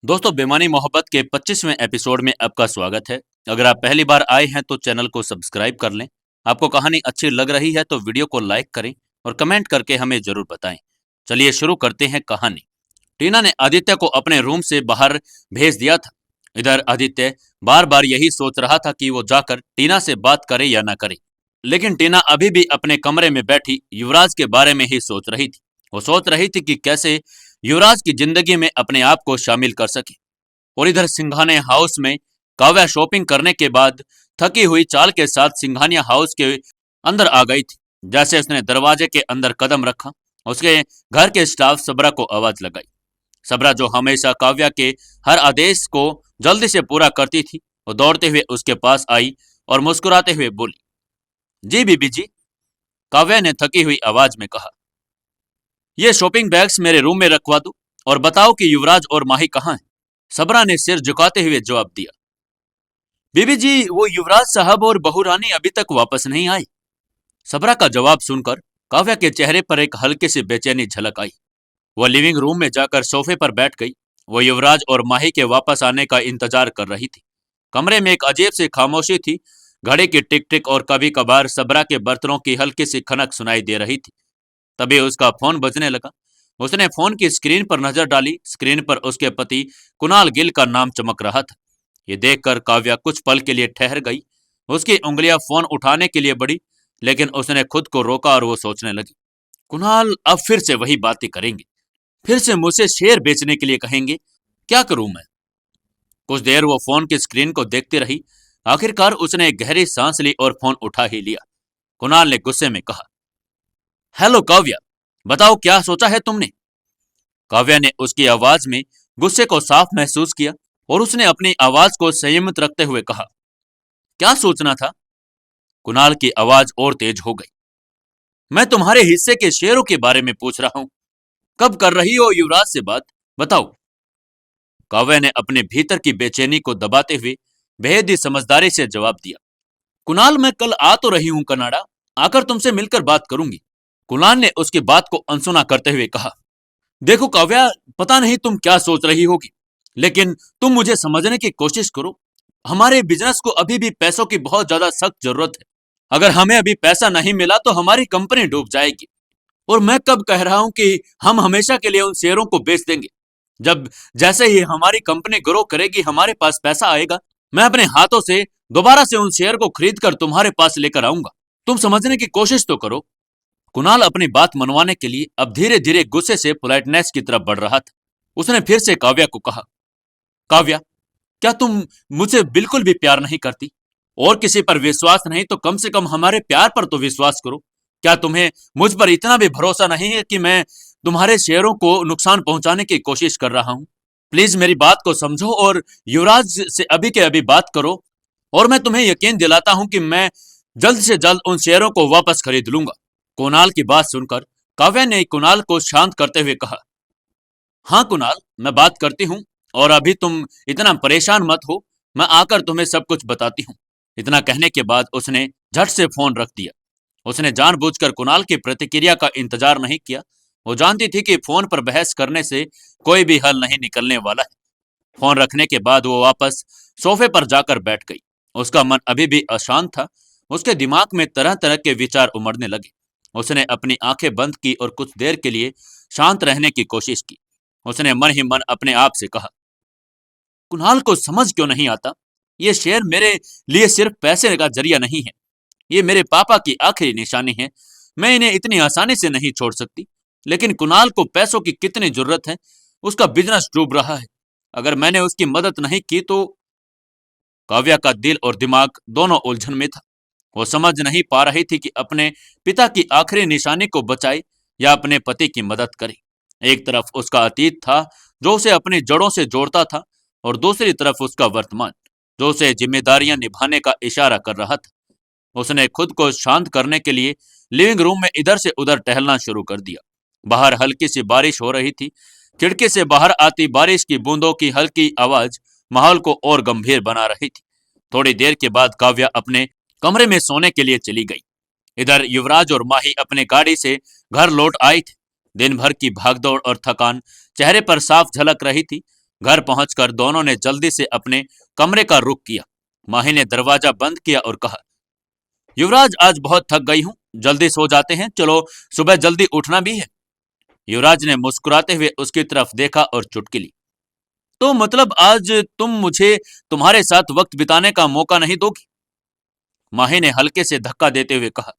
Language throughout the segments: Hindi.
दोस्तों, बेमानी मोहब्बत के 25वें एपिसोड में आपका स्वागत है। अगर आप पहली बार आए हैं तो चैनल को सब्सक्राइब कर लें। आपको कहानी अच्छी लग रही है तो वीडियो को लाइक करें और कमेंट करके हमें जरूर बताएं। चलिए शुरू करते हैं कहानी। टीना ने आदित्य को अपने रूम से बाहर भेज दिया था। इधर आदित्य बार बार यही सोच रहा था कि वो जाकर टीना से बात करे या ना करे, लेकिन टीना अभी भी अपने कमरे में बैठी युवराज के बारे में ही सोच रही थी। वो सोच रही थी कि कैसे युवराज की जिंदगी में अपने आप को शामिल कर सके। और इधर सिंघानिया हाउस में काव्या शॉपिंग करने के बाद थकी हुई चाल के साथ सिंघानिया हाउस के अंदर आ गई थी। जैसे उसने दरवाजे के अंदर कदम रखा, उसके घर के स्टाफ सबरा को आवाज लगाई। सबरा, जो हमेशा काव्या के हर आदेश को जल्दी से पूरा करती थी, वो दौड़ते हुए उसके पास आई और मुस्कुराते हुए बोली, जी बीबी जी। काव्या ने थकी हुई आवाज में कहा, ये शॉपिंग बैग्स मेरे रूम में रखवा दो और बताओ कि युवराज और माही कहाँ हैं। सबरा ने सिर झुकाते हुए जवाब दिया, बीबी जी, वो युवराज साहब और बहू रानी अभी तक वापस नहीं आई। सबरा का जवाब सुनकर काव्या के चेहरे पर एक हल्की सी बेचैनी झलक आई। वह लिविंग रूम में जाकर सोफे पर बैठ गई। वो युवराज और माही के वापस आने का इंतजार कर रही थी। कमरे में एक अजीब सी खामोशी थी। घड़ी की टिक टिक और कभी कभार सबरा के बर्तनों की हल्की सी खनक सुनाई दे रही थी। तभी उसका फोन बजने लगा। उसने फोन की स्क्रीन पर नजर डाली। स्क्रीन पर उसके पति कुणाल गिल का नाम चमक रहा था। ये देखकर काव्या कुछ पल के लिए ठहर गई। उसकी उंगलियां फोन उठाने के लिए बढ़ी, लेकिन उसने खुद को रोका और वो सोचने लगी, कुणाल अब फिर से वही बातें करेंगे, फिर से मुझसे शेयर बेचने के लिए कहेंगे। क्या करूं मैं। कुछ देर वो फोन की स्क्रीन को देखती रही। आखिरकार उसने एक गहरी सांस ली और फोन उठा ही लिया। कुणाल ने गुस्से में कहा, हेलो काव्या, बताओ क्या सोचा है तुमने। काव्या ने उसकी आवाज में गुस्से को साफ महसूस किया और उसने अपनी आवाज को संयमित रखते हुए कहा, क्या सोचना था। कुणाल की आवाज और तेज हो गई, मैं तुम्हारे हिस्से के शेयरों के बारे में पूछ रहा हूं। कब कर रही हो युवराज से बात, बताओ। काव्या ने अपने भीतर की बेचैनी को दबाते हुए बेहद ही समझदारी से जवाब दिया, कुणाल, मैं कल आ तो रही हूं कनाडा, आकर तुमसे मिलकर बात करूंगी। कुणाल ने उसकी बात को अनसुना करते हुए कहा, देखो काव्या, पता नहीं तुम क्या सोच रही होगी, लेकिन तुम मुझे समझने की कोशिश करो। हमारे बिजनेस को अभी भी पैसों की बहुत ज्यादा सख्त जरूरत है। अगर हमें अभी पैसा नहीं मिला तो हमारी कंपनी डूब जाएगी। और मैं कब कह रहा हूं कि हम हमेशा के लिए उन शेयरों को बेच देंगे। जब जैसे ही हमारी कंपनी ग्रो करेगी, हमारे पास पैसा आएगा, मैं अपने हाथों से दोबारा से उन शेयर को खरीद कर तुम्हारे पास लेकर आऊंगा। तुम समझने की कोशिश तो करो। कुणाल अपनी बात मनवाने के लिए अब धीरे धीरे गुस्से से पोलाइटनेस की तरफ बढ़ रहा था। उसने फिर से काव्या को कहा, काव्या, क्या तुम मुझसे बिल्कुल भी प्यार नहीं करती? और किसी पर विश्वास नहीं तो कम से कम हमारे प्यार पर तो विश्वास करो। क्या तुम्हें मुझ पर इतना भी भरोसा नहीं है कि मैं तुम्हारे शेयरों को नुकसान पहुंचाने की कोशिश कर रहा हूं? प्लीज मेरी बात को समझो और युवराज से अभी के अभी बात करो, और मैं तुम्हें यकीन दिलाता हूं कि मैं जल्द से जल्द उन शेयरों को वापस खरीद लूंगा। कुणाल की बात सुनकर काव्या ने कुणाल को शांत करते हुए कहा, हाँ कुणाल, मैं बात करती हूँ, और अभी तुम इतना परेशान मत हो, मैं आकर तुम्हें सब कुछ बताती हूँ। इतना कहने के बाद उसने झट से फोन रख दिया। उसने जानबूझकर कुणाल की प्रतिक्रिया का इंतजार नहीं किया। वो जानती थी कि फोन पर बहस करने से कोई भी हल नहीं निकलने वाला है। फोन रखने के बाद वो वापस सोफे पर जाकर बैठ गई। उसका मन अभी भी अशांत था। उसके दिमाग में तरह तरह के विचार उमड़ने लगे। उसने अपनी आंखें बंद की और कुछ देर के लिए शांत रहने की कोशिश की। उसने मन ही मन अपने आप से कहा, कुणाल को समझ क्यों नहीं आता, ये शेयर मेरे लिए सिर्फ पैसे का जरिया नहीं है, ये मेरे पापा की आखिरी निशानी है। मैं इन्हें इतनी आसानी से नहीं छोड़ सकती। लेकिन कुणाल को पैसों की कितनी जरूरत है, उसका बिजनेस डूब रहा है। अगर मैंने उसकी मदद नहीं की तो। काव्या का दिल और दिमाग दोनों उलझन में था। वो समझ नहीं पा रही थी कि अपने पिता की आखिरी निशानी को बचाए या अपने पति की मदद करे। एक तरफ उसका अतीत था जो उसे अपनी जड़ों से जोड़ता था, और दूसरी तरफ उसका वर्तमान जो उसे जिम्मेदारियां निभाने का इशारा कर रहा था। उसने खुद को शांत करने के लिए लिविंग रूम में इधर से उधर टहलना शुरू कर दिया। बाहर हल्की सी बारिश हो रही थी। खिड़की से बाहर आती बारिश की बूंदों की हल्की आवाज माहौल को और गंभीर बना रही थी। थोड़ी देर के बाद काव्या अपने कमरे में सोने के लिए चली गई। इधर युवराज और माही अपने गाड़ी से घर लौट आई थे। दिन भर की भागदौड़ और थकान चेहरे पर साफ झलक रही थी। घर पहुंचकर दोनों ने जल्दी से अपने कमरे का रुख किया। माही ने दरवाजा बंद किया और कहा, युवराज आज बहुत थक गई हूं, जल्दी सो जाते हैं, चलो सुबह जल्दी उठना भी है। युवराज ने मुस्कुराते हुए उसकी तरफ देखा और चुटकी ली। तो मतलब आज तुम मुझे तुम्हारे साथ वक्त बिताने का मौका नहीं दोगी? माही ने हल्के से धक्का देते हुए कहा,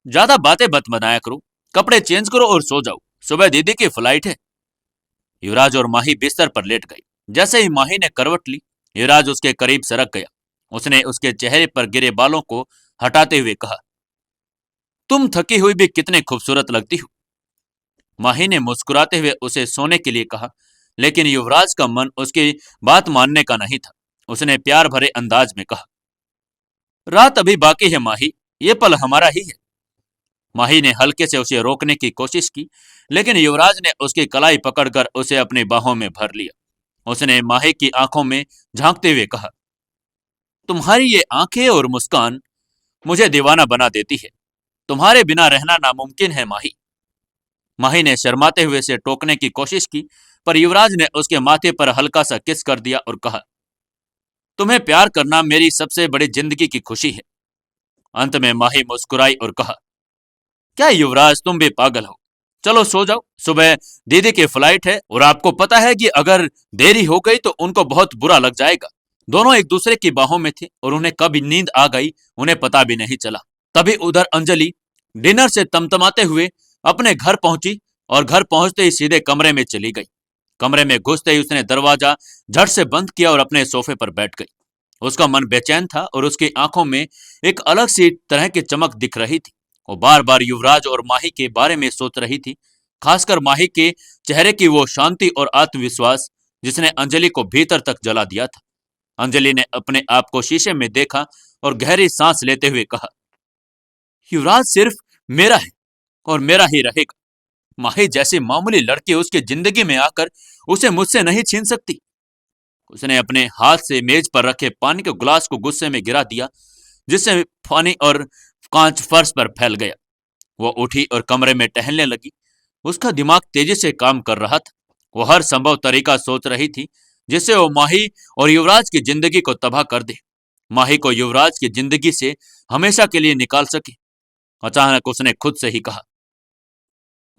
ज्यादा बातें मत बनाया करो, कपड़े चेंज करो और सो जाओ, सुबह दीदी की फ्लाइट है। युवराज और माही बिस्तर पर लेट गए। जैसे ही माही ने करवट ली, युवराज उसके करीब सरक गया। उसने उसके चेहरे पर गिरे बालों को हटाते हुए कहा, तुम थकी हुई भी कितने खूबसूरत लगती हो। माही ने मुस्कुराते हुए उसे सोने के लिए कहा, लेकिन युवराज का मन उसकी बात मानने का नहीं था। उसने प्यार भरे अंदाज में कहा, रात अभी बाकी है माही, ये पल हमारा ही है। माही ने हल्के से उसे रोकने की कोशिश की, लेकिन युवराज ने उसकी कलाई पकड़कर उसे अपनी बाहों में भर लिया। उसने माही की आंखों में झांकते हुए कहा, तुम्हारी ये आंखें और मुस्कान मुझे दीवाना बना देती है। तुम्हारे बिना रहना नामुमकिन है माही। माही ने शर्माते हुए से टोकने की कोशिश की, पर युवराज ने उसके माथे पर हल्का सा किस कर दिया और कहा, तुम्हें प्यार करना मेरी सबसे बड़ी जिंदगी की खुशी है। अंत में माही मुस्कुराई और कहा, क्या युवराज तुम भी पागल हो, चलो सो जाओ, सुबह दीदी की फ्लाइट है और आपको पता है कि अगर देरी हो गई तो उनको बहुत बुरा लग जाएगा। दोनों एक दूसरे की बाहों में थे और उन्हें कब नींद आ गई उन्हें पता भी नहीं चला। तभी उधर अंजलि डिनर से तमतमाते हुए अपने घर पहुंची और घर पहुंचते ही सीधे कमरे में चली गई। कमरे में घुसते ही उसने दरवाजा झट से बंद किया और अपने सोफे पर बैठ गई। उसका मन बेचैन था और उसकी आंखों में एक अलग सी तरह की चमक दिख रही थी। वो बार बार युवराज और माही के बारे में सोच रही थी, खासकर माही के चेहरे की वो शांति और आत्मविश्वास जिसने अंजलि को भीतर तक जला दिया था। अंजलि ने अपने आप को शीशे में देखा और गहरी सांस लेते हुए कहा, युवराज सिर्फ मेरा है और मेरा ही रहेगा। माही जैसी मामूली लड़की उसकी जिंदगी में आकर उसे मुझसे नहीं छीन सकती। उसने अपने हाथ से मेज पर रखे पानी के गिलास को गुस्से में गिरा दिया, जिससे पानी और कांच फर्श पर फैल गया। वो उठी और कमरे में टहलने लगी। उसका दिमाग तेजी से काम कर रहा था। वो हर संभव तरीका सोच रही थी जिससे वो माही और युवराज की जिंदगी को तबाह कर दे, माही को युवराज की जिंदगी से हमेशा के लिए निकाल सके। अचानक उसने खुद से ही कहा,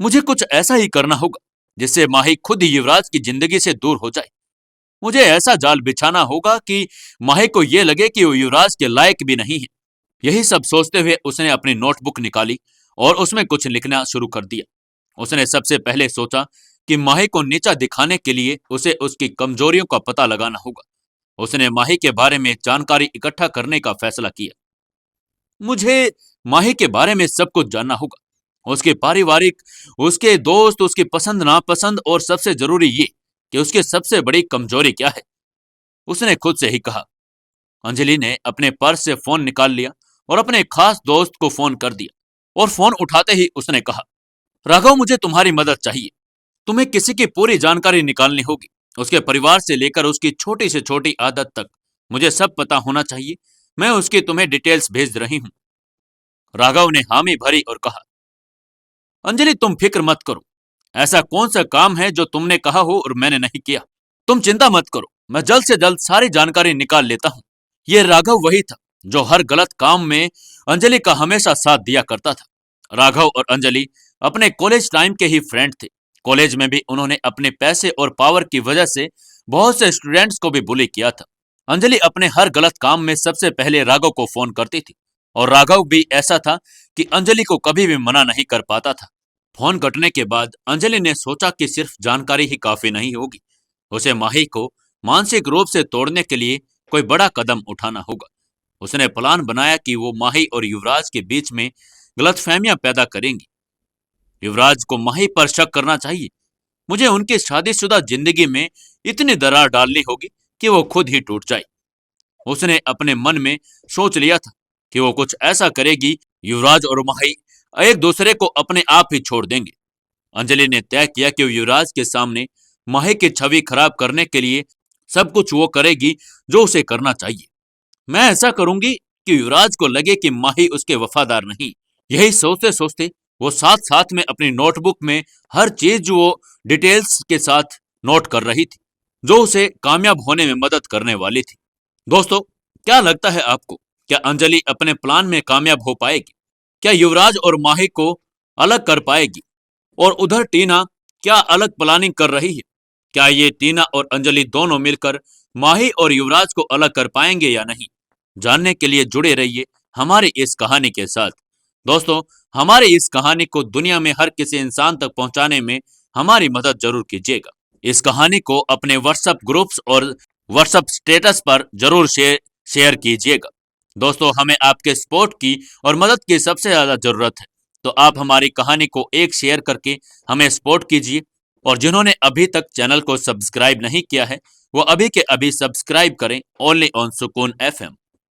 मुझे कुछ ऐसा ही करना होगा जिससे माही खुद ही युवराज की जिंदगी से दूर हो जाए। मुझे ऐसा जाल बिछाना होगा कि माही को यह लगे कि वो युवराज के लायक भी नहीं है। यही सब सोचते हुए उसने अपनी नोटबुक निकाली और उसमें कुछ लिखना शुरू कर दिया। उसने सबसे पहले सोचा कि माही को नीचा दिखाने के लिए उसे उसकी कमजोरियों का पता लगाना होगा। उसने माही के बारे में जानकारी इकट्ठा करने का फैसला किया। मुझे माही के बारे में सब कुछ जानना होगा, उसके पारिवारिक, उसके दोस्त, उसकी पसंद नापसंद और सबसे जरूरी ये कि उसकी सबसे बड़ी कमजोरी क्या है, उसने खुद से ही कहा। अंजलि ने अपने पर्स से फोन निकाल लिया और अपने खास दोस्त को फोन कर दिया और फोन उठाते ही उसने कहा, राघव मुझे तुम्हारी मदद चाहिए। तुम्हें किसी की पूरी जानकारी निकालनी होगी, उसके परिवार से लेकर उसकी छोटी से छोटी आदत तक मुझे सब पता होना चाहिए। मैं उसकी तुम्हें डिटेल्स भेज रही हूं। राघव ने हामी भरी और कहा, अंजलि तुम फिक्र मत करो, ऐसा कौन सा काम है जो तुमने कहा हो और मैंने नहीं किया। तुम चिंता मत करो, मैं जल्द से जल्द सारी जानकारी निकाल लेता हूं। यह राघव वही था जो हर गलत काम में अंजलि का हमेशा साथ दिया करता था। राघव और अंजलि अपने कॉलेज टाइम के ही फ्रेंड थे। कॉलेज में भी उन्होंने अपने पैसे और पावर की वजह से बहुत से स्टूडेंट्स को भी बुली किया था। अंजलि अपने हर गलत काम में सबसे पहले राघव को फोन करती थी और राघव भी ऐसा था कि अंजलि को कभी भी मना नहीं कर पाता था। फोन कटने के बाद अंजलि ने सोचा कि सिर्फ जानकारी ही काफी नहीं होगी, उसे माही को मानसिक रूप से तोड़ने के लिए कोई बड़ा कदम उठाना होगा। उसने प्लान बनाया कि वो माही और युवराज के बीच में गलतफहमियां पैदा करेंगी। युवराज को माही पर शक करना चाहिए। मुझे उनकी शादीशुदा जिंदगी में इतनी दरार डालनी होगी कि वो खुद ही टूट जाए। उसने अपने मन में सोच लिया था कि वो कुछ ऐसा करेगी, युवराज और माही एक दूसरे को अपने आप ही छोड़ देंगे। अंजलि ने तय किया कि वो युवराज के सामने माही की छवि खराब करने के लिए सब कुछ वो करेगी जो उसे करना चाहिए। मैं ऐसा करूंगी कि युवराज को लगे कि माही उसके वफादार नहीं। यही सोचते सोचते वो साथ साथ में अपनी नोटबुक में हर चीज वो डिटेल्स के साथ नोट कर रही थी। जो उसे कामयाब होने में मदद करने वाली थी। दोस्तों, क्या लगता है आपको, क्या अंजलि अपने प्लान में कामयाब हो पाएगी? क्या युवराज और माही को अलग कर पाएगी? और उधर टीना क्या अलग प्लानिंग कर रही है? क्या ये टीना और अंजलि दोनों मिलकर माही और युवराज को अलग कर पाएंगे या नहीं? जानने के लिए जुड़े रहिए हमारी इस कहानी के साथ। दोस्तों, हमारी इस कहानी को दुनिया में हर किसी इंसान तक पहुंचाने में हमारी मदद जरूर कीजिएगा। इस कहानी को अपने व्हाट्सएप ग्रुप्स और व्हाट्सएप स्टेटस पर जरूर शेयर कीजिएगा। दोस्तों, हमें आपके सपोर्ट की और मदद की सबसे ज्यादा जरूरत है, तो आप हमारी कहानी को एक शेयर करके हमें सपोर्ट कीजिए। और जिन्होंने अभी तक चैनल को सब्सक्राइब नहीं किया है, वो अभी के अभी सब्सक्राइब करें, ओनली ऑन सुकून एफएम।